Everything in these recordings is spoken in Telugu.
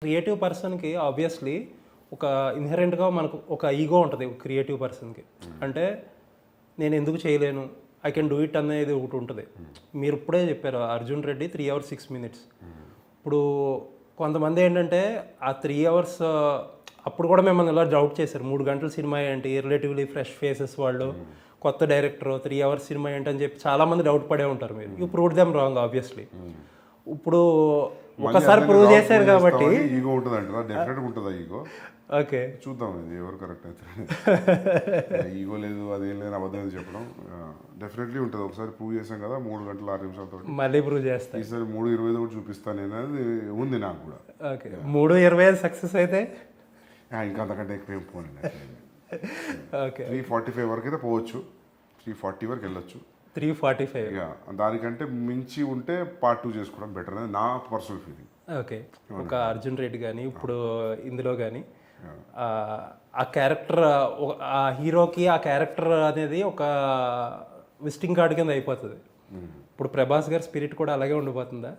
క్రియేటివ్ పర్సన్కి ఆబ్వియస్లీ ఒక ఇన్హెరెంట్గా మనకు ఒక ఈగో ఉంటుంది క్రియేటివ్ పర్సన్కి. అంటే నేను ఎందుకు చేయలేను, ఐ కెన్ డూ ఇట్ అనేది ఒకటి ఉంటుంది. మీరు ఇప్పుడే చెప్పారు అర్జున్ రెడ్డి 3 hours 6 minutes. ఇప్పుడు కొంతమంది ఏంటంటే ఆ 3 hours అప్పుడు కూడా మిమ్మల్ని ఇలా డౌట్ చేశారు. 3 గంటల సినిమా ఏంటి, రిలేటివ్లీ ఫ్రెష్ ఫేసెస్ వాళ్ళు, కొత్త డైరెక్టర్, 3 hours సినిమా ఏంటని చెప్పి చాలామంది డౌట్ పడే ఉంటారు. మీరు you prove them wrong obviously. ఇప్పుడు ఒకసారి ప్రూవ్ చేశారు కాబట్టి ఈగో ఉంటుంది అంటారా? డెఫినెట్గా ఉంటుందా ఈగో? ఓకే, చూద్దాం ఇది ఎవరు కరెక్ట్ అయితే. ఈగో లేదు, అదేం లేదు, అబద్ధం చెప్పడం డెఫినెట్లీ ఉంటుంది. ఒకసారి ప్రూవ్ చేసాం కదా 3 గంటల 6 నిమిషాలతో, మళ్ళీ ప్రూవ్ చేస్తాను. ఈసారి 3:25 కూడా చూపిస్తాను నేను, అది ఉంది నాకు కూడా. ఓకే, 3:25 సక్సెస్ అయితే ఇంకా అంతకంటే ఎక్కువ ఏం పోనండి. ఓకే, 3:45 వరకు అయితే పోవచ్చు, 3:40 వరకు వెళ్ళొచ్చు. 3:45 దానికంటే మించి ఉంటే పార్ట్ 2 చేసుకోవడం బెటర్ అనేది నా పర్సనల్ ఫీలింగ్. ఓకే, ఒక అర్జున్ రెడ్డి కానీ ఇప్పుడు ఇందులో కానీ ఆ క్యారెక్టర్, ఆ హీరోకి ఆ క్యారెక్టర్ అనేది ఒక విజిటింగ్ కార్డ్ కింద అయిపోతుంది. ఇప్పుడు ప్రభాస్ గారి స్పిరిట్ కూడా అలాగే ఉండిపోతుందా?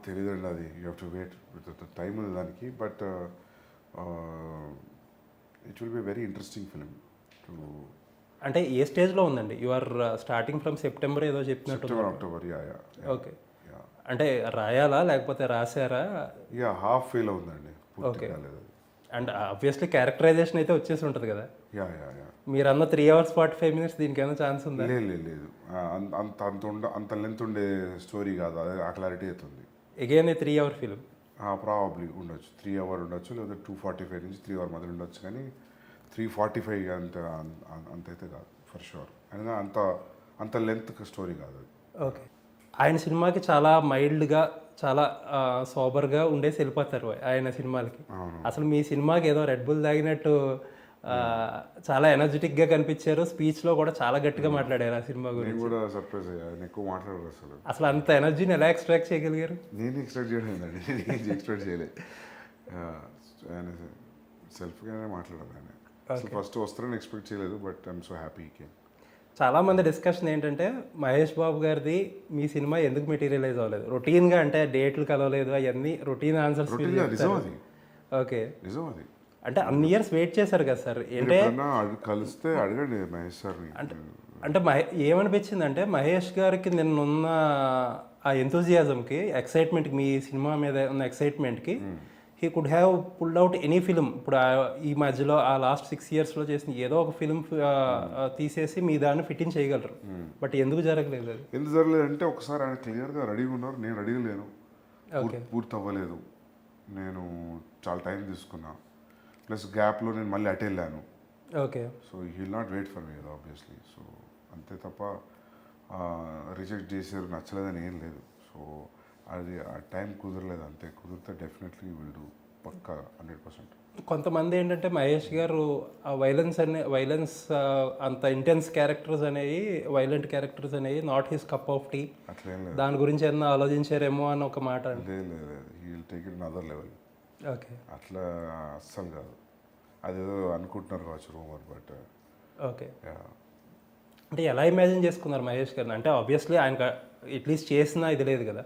తెలియదండి, అది you have to wait, time ఉంది దానికి. But it will be very interesting film too. అంటే ఏ స్టేజ్లో ఉందండి? You are starting from September ఏదో చెప్పినట్టు. అక్టోబర్. ఓకే, అంటే రాయాలా లేకపోతే రాశారా? హాఫ్ ఫెయిల్ అవుతుందండి, పూర్తి కాలేదు. అండ్ ఆబ్వియస్లీ క్యారెక్టరైజేషన్ అయితే వచ్చేసి ఉంటుంది కదా. యా మీరు అన్న 3 hours 45 minutes దీనికి ఏమైనా ఛాన్స్ ఉందా? లేదు, అంత లెంత్ ఉండే స్టోరీ కాదు, అదే ఆ క్లారిటీ అవుతుంది. అగైన్ 3 hour ఫిలిం ప్రాబబ్లీ ఉండొచ్చు, 3 hour ఉండొచ్చు, లేదా 2:45 నుంచి 3 hour మధ్యలో ఉండొచ్చు. కానీ 3:45 అంతైతే కాదు ఫర్ షూర్. అయినా అంత లెంత్ స్టోరీ కాదు అది. ఓకే, ఆయన సినిమాకి చాలా మైల్డ్గా, చాలా సోబర్గా ఉండేసి వెళ్ళిపోతారు ఆయన సినిమాలకి. అసలు మీ సినిమాకి ఏదో రెడ్ బుల్ తాగినట్టు చాలా ఎనర్జెటిక్గా కనిపించారు. స్పీచ్లో కూడా చాలా గట్టిగా మాట్లాడారు ఆ సినిమా గురించి. నేను కూడా సర్ప్రైజ్ అయ్యా, ఎక్కువ మాట్లాడారు అసలు అంత ఎనర్జీని ఎలా ఎక్స్ట్రాక్ట్ చేయగలిగారు? నేను ఎక్స్పెక్ట్ చేయలేదండి, నేను ఎక్స్పెక్ట్ చేయలేదు. ఆయన సెల్ఫ్గానే మాట్లాడారు ఆయన. అసలు ఫస్ట్ వస్తారని ఎక్స్పెక్ట్ చేయలేదు, బట్ ఐఎమ్ సో హ్యాపీ. చాలామంది డిస్కషన్ ఏంటంటే మహేష్ బాబు గారిది మీ సినిమా ఎందుకు మెటీరియలైజ్ అవ్వలేదు? రొటీన్గా అంటే డేట్లు కలవలేదు, అవన్నీ రొటీన్ ఆన్సర్స్. ఓకే, నిజం అది. అంటే అన్ని ఇయర్స్ వెయిట్ చేశారు కదా సార్. అంటే కలిస్తే అడగండి మహేష్ సార్. అంటే ఏమనిపించింది అంటే మహేష్ గారికి నిన్నున్న ఆ ఎంతూజియాజంకి, ఎక్సైట్మెంట్కి, మీ సినిమా మీద ఉన్న ఎక్సైట్మెంట్కి he could have pulled out any film. ఇప్పుడు ఈ మధ్యలో ఆ లాస్ట్ 6 yearsలో చేసిన ఏదో ఒక ఫిలిం తీసేసి మీ దాన్ని ఫిట్టింగ్ చేయగలరు. బట్ ఎందుకు జరగలేదు అది? ఎందుకు జరగలేదు అంటే ఒకసారి ఆయన క్లియర్గా రెడీగా ఉన్నారు, నేను రెడీగా లేను, పూర్తి అవ్వలేదు, నేను చాలా టైం తీసుకున్నా, ప్లస్ గ్యాప్లో నేను మళ్ళీ అటు వెళ్ళాను. Okay, so he will not wait for me obviously. So అంతే తప్ప రిజెక్ట్ చేసారు, నచ్చలేదని ఏం లేదు. సో అది ఆ టైం కుదరలేదు అంతే. కుదిరితే డెఫినెట్లీ విల్ డూ, పక్కా 100%. కొంతమంది ఏంటంటే మహేష్ గారు ఆ వైలెన్స్ అంత ఇంటెన్స్ క్యారెక్టర్స్ అనేవి, వైలెంట్ క్యారెక్టర్స్ అనేవి not his cup of tea, అట్లేం లేదు. దాని గురించి ఏమన్నా ఆలోచించారేమో అని ఒక మాట. లేదు, he will take it other level. Okay, అట్లా అస్సలు కాదు, అదేదో అనుకుంటున్నారు కావచ్చు రూమర్. బట్ ఓకే, అంటే ఎలా ఇమాజిన్ చేసుకున్నారు మహేష్ గారిని? అంటే ఆబ్వియస్లీ ఆయన అట్లీస్ట్ చేసినా ఇది లేదు కదా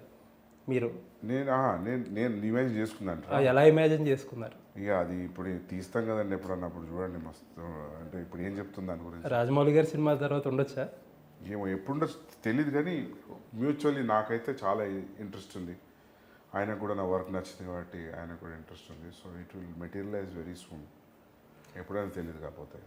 మీరు. నేను ఇమాజిన్ చేసుకున్నాను. ఎలా ఇమాజిన్ చేసుకున్నారు? ఇక అది ఇప్పుడు తీస్తాం కదండి ఎప్పుడన్నప్పుడు, చూడండి మస్తు. అంటే ఇప్పుడు ఏం చెప్తుంది దాని గురించి? రాజమౌళి గారి సినిమా తర్వాత ఉండొచ్చా? ఏమో ఎప్పుడుండొచ్చు తెలియదు, కానీ మ్యూచువల్లీ నాకైతే చాలా ఇంట్రెస్ట్ ఉంది. ఆయనకు కూడా నా వర్క్ నచ్చింది కాబట్టి ఆయనకు కూడా ఇంట్రెస్ట్ ఉంది. So it will materialise very soon, ఎప్పుడైనా తెలియదు కాకపోతే.